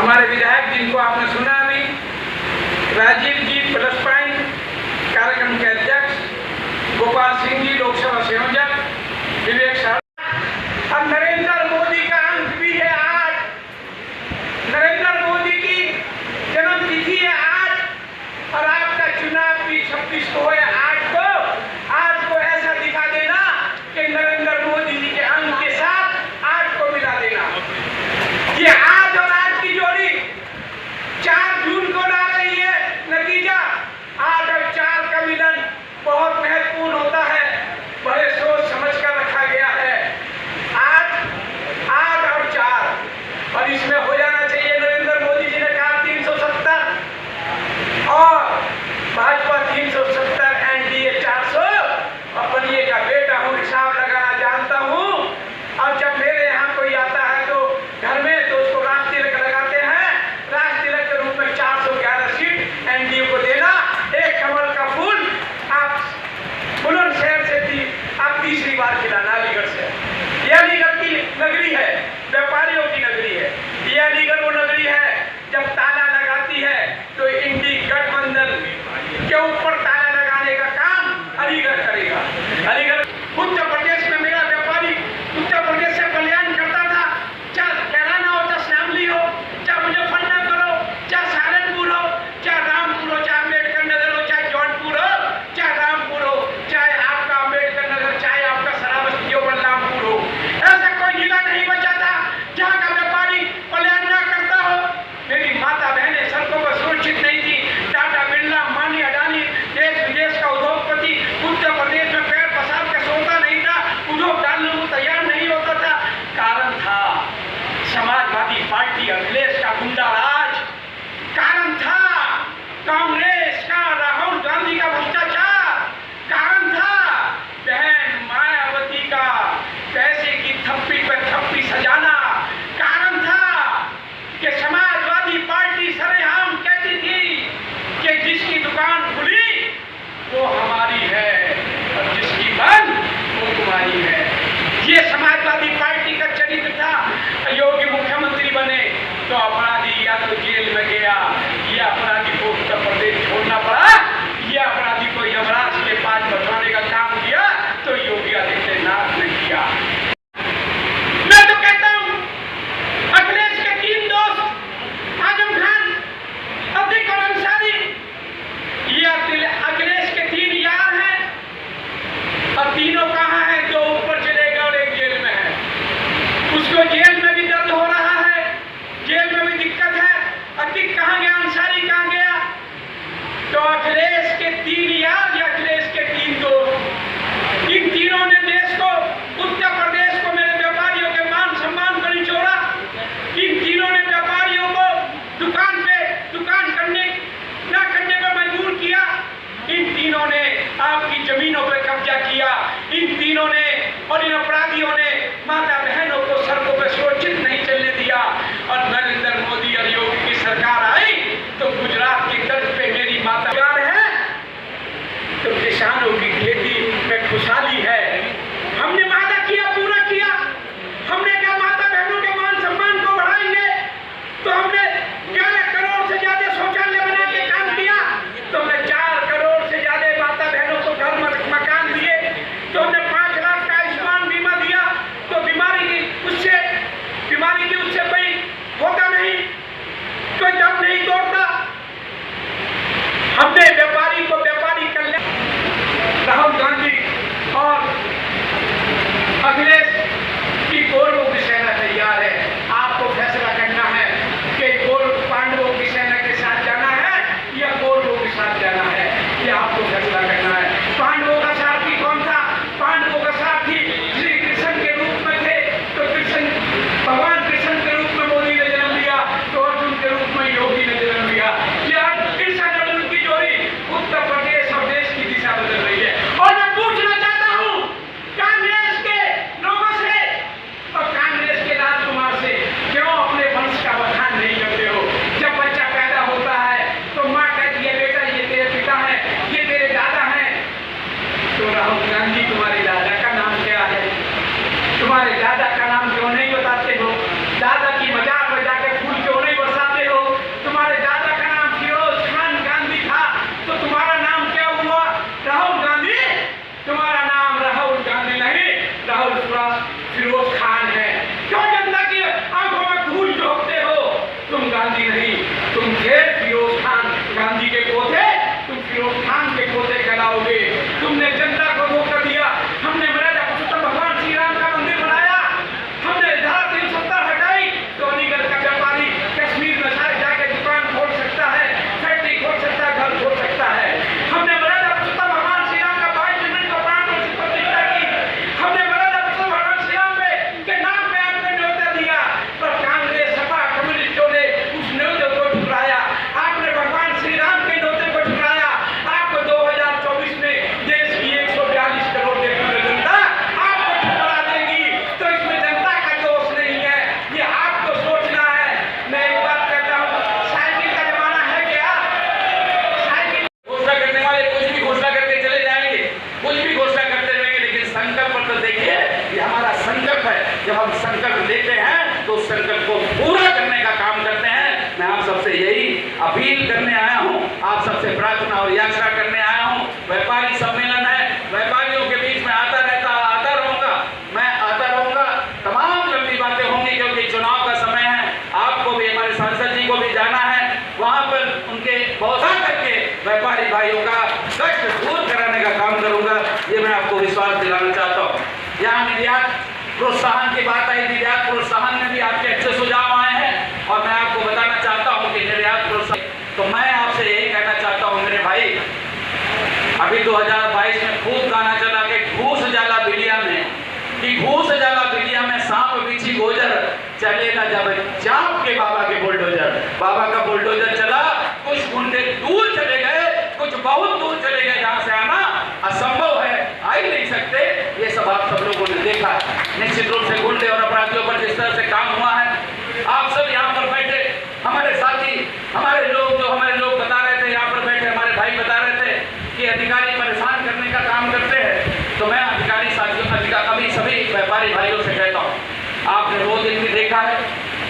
हमारे विधायक जिनको आपने सुना अभी, राजीव जी प्लस पॉइंट कार्यक्रम के अध्यक्ष, गोपाल सिंह जी लोकसभा संयोजक, विवेक साहब। अब नरेंद्र मोदी का अंक भी है आज, नरेंद्र मोदी की जन्म तिथि है आज, और आपका चुनाव भी 26 को है आज को ऐसा दिखा देना कि नरेंद्र मोदी जी के अंक के साथ आज को मिला देना। ये आज और आज की जोड़ी 4 जून को ला रही है नतीजा। 8 और 4 का मिलन बहुत महत्वपूर्ण होता है, बड़े सोच समझ कर रखा गया है। आज 8 और 4 और इसमें हो जाना चाहिए। नरेंद्र मोदी जी ने कहा 370 और भाजपा 370, एनडीए 400। अपनिए का बेटा हूँ, हिसाब लगाना जानता हूँ। अब जब मेरे यहाँ कोई आता है तो घर में, तो उसको राष्ट्र तिलक लगाते हैं। राष्ट्र तिलक के रूप में 411 सीट एनडीए को देना। एक कमल का फूल आप बुलंदशहर से थी, आप तीसरी बार खिलाना अलीगढ़ से। ये अलीगढ़ की नगरी है, व्यापारियों की नगरी है। ये अलीगढ़ वो नगरी है जब ताला लगाती है तो इंडी गठबंधन के ऊपर ताला लगाने का काम अलीगढ़ करेगा। अलीगढ़ उत्तर प्रदेश में मेरा व्यापारी उत्तर प्रदेश से कल्याण करता था, चाहे कैराना हो, चाहे श्यामली हो, चाहे मुजफ्फरनगर हो, चाहे सहारनपुर हो, चाहे रामपुर हो, चाहे अम्बेडकर नगर हो, चाहे जौनपुर हो, चाहे रामपुर हो, चाहे आपका अम्बेडकर नगर, चाहे आपका सराबस्ती हो, बलरामपुर हो। ऐसा कोई जिला नहीं बचा था जहाँ का व्यापारी कल्याण न करता हो। मेरी माता बहनें सड़कों पर सुरक्षित नहीं थी। टाटा, बिरला, मानी, अडानी, देश विदेश का उद्योगपति उत्तर प्रदेश में पैर पसार के सोता नहीं था, उद्योग डालने को तैयार नहीं होता था। कारण था समाजवादी पार्टी, अखिलेश का गुंडा राज। कारण था कांग्रेस का, राहुल गांधी का भ्रष्टाचार। कारण था बहन मायावती का पैसे की थप्पी पर थप्पी सजाना। कारण था कि समाजवादी पार्टी सरेआम कहती थी कि जिसकी दुकान खुली वो हमारी है और जिसकी बंद वो तुम्हारी है। ये समाजवादी पार्टी का चरित्र था। योगी मुख्यमंत्री बने तो अपराधी या तो जेल में गया, या अपराधी को उत्तर प्रदेश छोड़ना पड़ा, या अपराधी को यमराज के पास बचाने का काम किया तो योगी आदित्यनाथ ने किया। मैं तो कहता हूं अखिलेश के 3 दोस्त, आजम खान, अतीक और अंसारी, ये अखिलेश के 3 यार हैं। और तीनों कहाँ हैं? 2 ऊपर चले गए और 1 जेल में है। उसको जेल में भी दर्द हो रहा है, जेल में भी दिक्कत है। अतीक कहाँ गया? अंसारी कहाँ गया? तो अखिलेश के 3 यार, या जाओगे। तुमने जनता को धोखा दिया। हमने मर्यादा पुरुषोत्तम भगवान श्री राम का मंदिर बनाया, हमने धारा 370 हटाई तो अलीगढ़ का व्यापारी कश्मीर में जाके दुकान खोल सकता है, फैक्ट्री खोल सकता है, घर खोल सकता है। हमने मर्यादा पुरुषोत्तम भगवान श्री राम का 22 मिनट को प्राण प्रतिष्ठा की। हमने मर्यादा पुरुषोत्तम भगवान श्री राम के नाम पे आपने न्योता दिया, पर कांग्रेस सपा कम्युनिस्टों ने उस न्योते को ठुकराया। आपने भगवान श्री राम के न्योते को ठुकराया। आपको 2024 में देश की 142 करोड़ जनता आपको ठुकरा देगी। तो इसमें जनता का दोष नहीं है, ये आपको सोचना है। मैं एक बात कहता हूँ, साइकिल का जमाना है क्या? साइकिल घोषणा करने वाले कुछ भी घोषणा करके चले जाएंगे, कुछ भी घोषणा करते रहेंगे, लेकिन संकल्प तो देखिए, ये हमारा संकल्प है। जब हम संकल्प लेते हैं तो उस संकल्प को पूरा करने का काम करते हैं। मैं आप सबसे यही अपील करने आया हूँ, आप सबसे प्रार्थना और याचना करने आया हूँ। व्यापारी सम्मेलन है, व्यापारियों के बीच में आता रहूंगा, मैं आता रहूंगा। तमाम लंबी बातें होंगी क्योंकि चुनाव का समय है। आपको भी, हमारे सांसद जी को भी जाना है, वहां पर उनके बहुत करके व्यापारी भाइयों का कष्ट दूर कराने का काम करूंगा, ये मैं आपको विश्वास दिलाना चाहता हूँ। यहाँ निर्यात प्रोत्साहन की बात आई, निर्यात प्रोत्साहन में भी आपके अच्छे सुझाव आए हैं और मैं आपको बताना चाहता हूँ कि निर्यात प्रोत्साहन, तो मैं आपसे यही कहना चाहता हूँ मेरे भाई, अभी 2022 में खूब गाना चला के घूस जाला बिलिया में, कि घूस जाला बिलिया में सांप बिछी गोजर, चलेगा जब चाप के बाबा के बुलडोजर। बाबा का बुलडोजर चला, कुछ गुंडे दूर चले गए, कुछ बहुत दूर चले गए, जहां से आना असंभव है, आ ही नहीं सकते। ये सब आप सब लोगों ने देखा। निश्चित रूप से गुंडे और अपराधियों पर जिस तरह से काम हुआ है, आप सब यहाँ पर बैठे हमारे साथी, हमारे लोग बता रहे थे, यहाँ पर बैठे हमारे भाई बता रहे थे कि अधिकारी परेशान करने का काम करते हैं। तो मैं अधिकारी साथियों अभी सभी व्यापारी भाइयों से कहता हूँ, आपने वो दिन भी देखा है,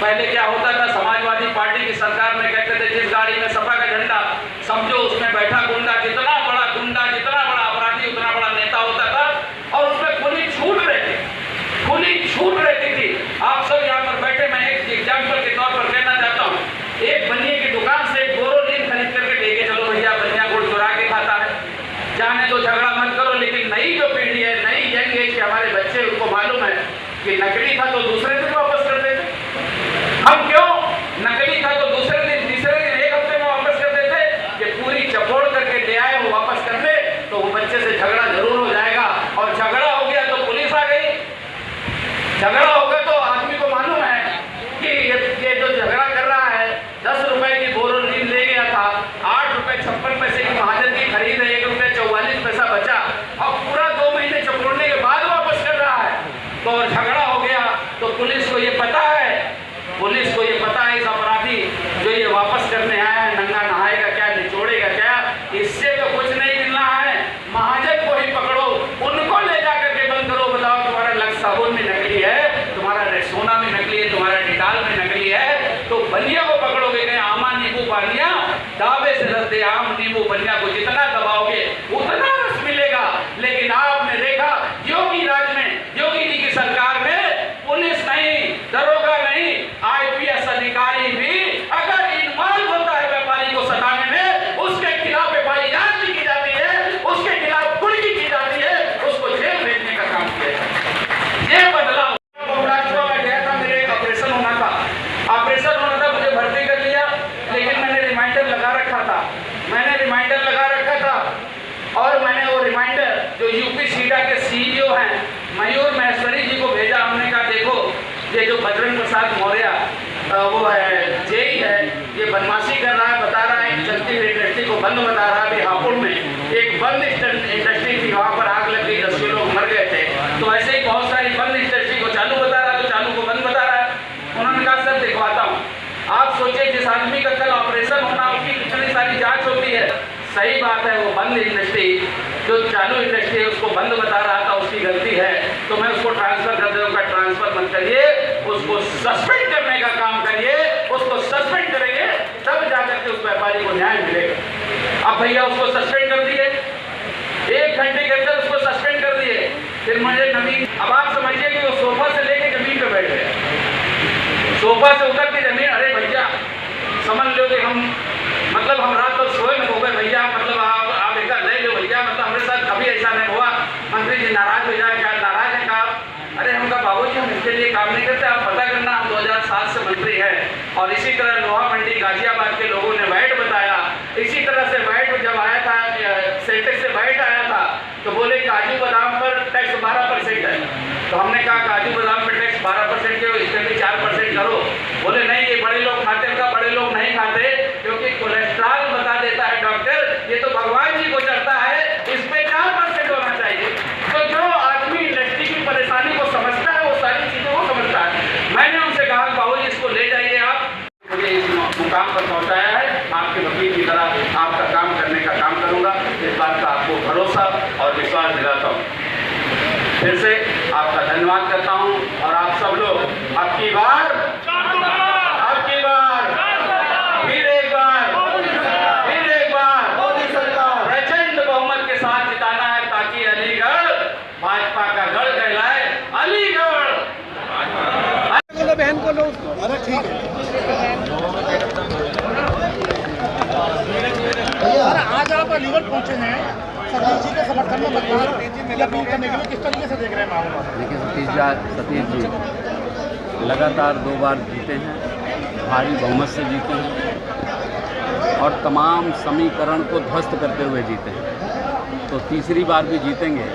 पहले क्या होता था, समाजवादी पार्टी की सरकार में कहते थे जिस गाड़ी में सपा का झंडा, समझो उसमें बैठा गुंडा, जितना बड़ा गुंडा, जितना बड़ा अपराधी, उतना बड़ा नेता होता था, और उसमें खुली छूट रहती थी। आप सब यहाँ पर बैठे, मैं एक एग्जाम्पल के तौर पर कहना चाहता हूँ, एक बनिए की दुकान से बोरोलीन खरीद करके लेके चलो भैया, बनिया गुड़ चुरा के खाता है, जाने तो झगड़ा मत करो। लेकिन नई जो पीढ़ी है, नई यंग एज के हमारे बच्चे, उनको मालूम है कि नकली था तो दूसरे दिन वापस कर देते। हम क्यों? नकली था तो दूसरे दिन, तीसरे दिन, एक हफ्ते में वापस कर देते, कि पूरी चपोड़ करके ले आए वो वापस कर ले, तो वो बच्चे से झगड़ा जरूर हो जाएगा। और झगड़ा हो गया तो पुलिस आ गई, झगड़ा हो गया तो आदमी को मालूम है कि ये जो झगड़ा कर रहा है 10 रुपए की बोरोलीन ले गया था, 8 रुपए 56 पैसे की महाजन की खरीद है, 1 रुपए 44 पैसा बचा, अब पूरा 2 महीने चपोड़ने के बाद वापस कर रहा है। तो झगड़ा हो गया तो पुलिस को ये पता है, इस अपराधी जो ये वापस करने आया है, नंगा नहाएगा क्या, निचोड़ेगा क्या, इससे तो कुछ नहीं मिलना है। महाजन को ही पकड़ो, उनको ले जाकर के बंद करो। बताओ, तुम्हारा लक्स साबुन में नकली है, तुम्हारा रेक्सोना में नकली है, तुम्हारा डिटाल में नकली है, तो बनिया को पकड़ोगे नहीं। आमा नींबू पानिया दावे से रस दे, आम नींबू बनिया को जितना दबाओगे उतना रस मिलेगा। लेकिन आपने देखा योगी राज में, योगी जी की सरकार में पुलिस नहीं, दरोगा नहीं, IPS अधिकारी भी अगर इन्वॉल्व होता है व्यापारी को सताने में, उसके खिलाफ एफआईआर की जाती है, उसके खिलाफ कुर्की की जाती है, उसको जेल भेजने का काम किया जाता है। ये बदलाव में गया था, मेरे एक ऑपरेशन होना था, मुझे भर्ती कर लिया, लेकिन मैंने रिमाइंडर लगा रखा था, और मैंने वो रिमाइंडर जो यूपी सीडा के CEO हैं मयूर महेश्वरी जी को भेजा। हमने कहा देखो, ये जो बजरंग प्रसाद मौर्य वो है जेई है, ये बदमाशी कर रहा है, बता रहा है चलती हुई इंडस्ट्री को बंद बता रहा है। अभी हापुड़ में एक बंद इंडस्ट्री थी, वहाँ पर आग लग गई, 10 लोग मर गए थे। तो ऐसे ही बहुत सारी बंद इंडस्ट्री को चालू बता रहा है, तो चालू को बंद बता रहा है। उन्होंने कहा सर दिखवाता हूँ। आप सोचिए, जिस आदमी का कल ऑपरेशन होना, उसकी कितनी सारी जाँच होती है। सही बात है, वो बंद इंडस्ट्री, जो चालू इंडस्ट्री है उसको बंद बता रहा था, उसकी गलती है, तो मैं उसको ट्रांसफर कर दूंगा। ट्रांसफर मत करिए, उसको सस्पेंड करने का काम करिए, उसको सस्पेंड करेंगे तब जाकर के उस व्यापारी को न्याय मिलेगा। अब भैया उसको सस्पेंड कर दिए, 1 घंटे के अंदर उसको सस्पेंड कर दिए। फिर मुझे नवीन, अब आप समझिए कि वो सोफा से लेके जमीन पे बैठ गए, सोफा से उतर के जमीन। अरे भैया समझ लो कि हम रात भर सोए न हो गए भैया, मतलब आप एक ले लो भैया, मतलब तो हमने कहा काजू बादाम पे टैक्स 12% के इस पर भी 4% करो। बोले नहीं, ये बड़े लोग खाते हैं, बड़े लोग नहीं खाते क्योंकि कोलेस्ट्रॉल बता देता है डॉक्टर, ये तो भगवान जी को चढ़ता है, इस पे 4% होना चाहिए। तो जो आदमी इंडस्ट्री की परेशानी को समझता है वो सारी चीज़ों को समझता है। मैंने उनसे कहा बाबू जी इसको ले जाइए, आप मुझे इस मुकाम पर पहुँचाया है, आपके वकील की तरह आपका काम करने का काम करूँगा, इस बात का आपको भरोसा और विश्वास दिलाता हूँ। फिर से आपका धन्यवाद करता हूँ और आप सब लोग अब की बार फिर एक बार प्रचंड बहुमत के साथ जिताना है ताकि अलीगढ़ भाजपा का गढ़ कहलाए। अलीगढ़ बहन को लो उसको। अरे ठीक है आज आप अलीगढ़ पहुंचे हैं सतीश जी के समर्थन में मतदान अपील करने के लिए, किस तरीके से देख रहे हैं मामला? देखिए सतीश जी लगातार 2 बार जीते हैं, भारी बहुमत से जीते हैं और तमाम समीकरण को ध्वस्त करते हुए जीते हैं, तो तीसरी बार भी जीतेंगे।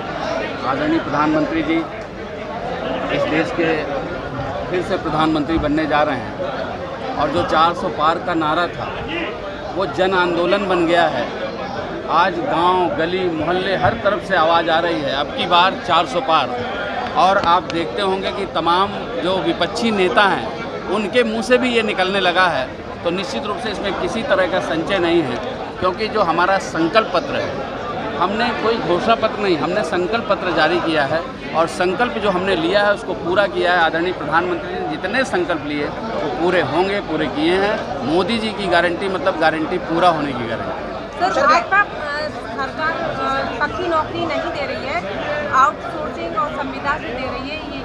आदरणीय प्रधानमंत्री जी इस देश के फिर से प्रधानमंत्री बनने जा रहे हैं और जो 400 पार का नारा था वो जन आंदोलन बन गया है। आज गांव, गली, मोहल्ले हर तरफ से आवाज़ आ रही है अब की बार 400 पार। और आप देखते होंगे कि तमाम जो विपक्षी नेता हैं उनके मुंह से भी ये निकलने लगा है, तो निश्चित रूप से इसमें किसी तरह का संचय नहीं है, क्योंकि जो हमारा संकल्प पत्र है, हमने कोई घोषणा पत्र नहीं, हमने संकल्प पत्र जारी किया है और संकल्प जो हमने लिया है उसको पूरा किया है। आदरणीय प्रधानमंत्री ने जितने संकल्प लिए वो पूरे होंगे, पूरे किए हैं। मोदी जी की गारंटी मतलब गारंटी पूरा होने की गारंटी। सर, भाजपा सरकार पक्की नौकरी नहीं दे रही है, आउटसोर्सिंग और संविदा से दे रही है, ये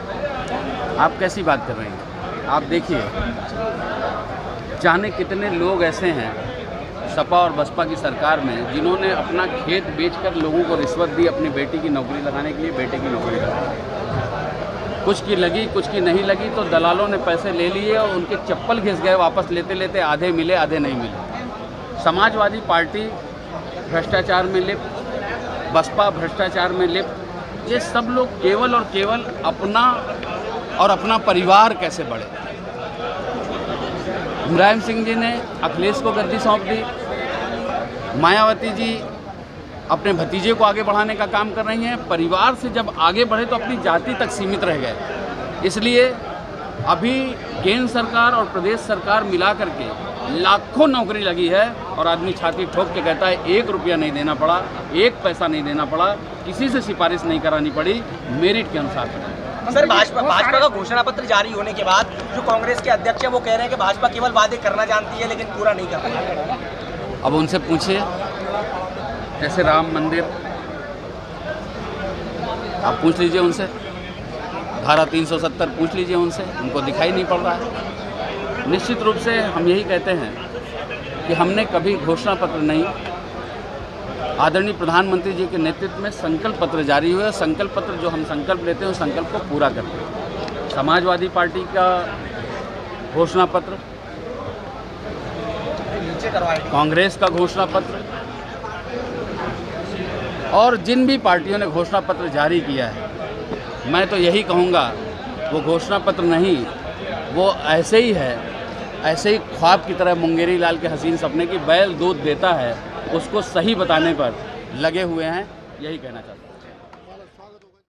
आप कैसी बात कर रहे हैं? आप देखिए, जाने कितने लोग ऐसे हैं सपा और बसपा की सरकार में जिन्होंने अपना खेत बेचकर लोगों को रिश्वत दी अपनी बेटी की नौकरी लगाने के लिए, बेटे की नौकरी लगाने। कुछ की लगी, कुछ की नहीं लगी, तो दलालों ने पैसे ले लिए और उनके चप्पल घिस गए, वापस लेते लेते आधे मिले आधे नहीं मिले। समाजवादी पार्टी भ्रष्टाचार में लिप्त, बसपा भ्रष्टाचार में लिप्त, ये सब लोग केवल और केवल अपना और अपना परिवार कैसे बढ़े। मुलायम सिंह जी ने अखिलेश को गद्दी सौंप दी, मायावती जी अपने भतीजे को आगे बढ़ाने का काम कर रही हैं। परिवार से जब आगे बढ़े तो अपनी जाति तक सीमित रह गए। इसलिए अभी केंद्र सरकार और प्रदेश सरकार मिला करके लाखों नौकरी लगी है और आदमी छाती ठोक के कहता है 1 रुपया नहीं देना पड़ा, 1 पैसा नहीं देना पड़ा, किसी से सिफारिश नहीं करानी पड़ी, मेरिट के अनुसार। सर, भाजपा का घोषणा पत्र जारी होने के बाद जो कांग्रेस के अध्यक्ष हैं वो कह रहे हैं कि भाजपा केवल वादे करना जानती है लेकिन पूरा नहीं कर रही। अब उनसे पूछिए, जैसे राम मंदिर, आप पूछ लीजिए उनसे, धारा 370 पूछ लीजिए उनसे, उनको दिखाई नहीं पड़ रहा है। निश्चित रूप से हम यही कहते हैं कि हमने कभी घोषणा पत्र नहीं, आदरणीय प्रधानमंत्री जी के नेतृत्व में संकल्प पत्र जारी हुए। संकल्प पत्र जो हम संकल्प लेते हैं उस संकल्प को पूरा करते हैं। समाजवादी पार्टी का घोषणा पत्र, कांग्रेस का घोषणा पत्र और जिन भी पार्टियों ने घोषणा पत्र जारी किया है, मैं तो यही कहूँगा वो घोषणा पत्र नहीं, वो ऐसे ही है, ऐसे ही ख्वाब की तरह मुंगेरी लाल के हसीन सपने की बैल दूध देता है, उसको सही बताने पर लगे हुए हैं, यही कहना चाहता हूँ।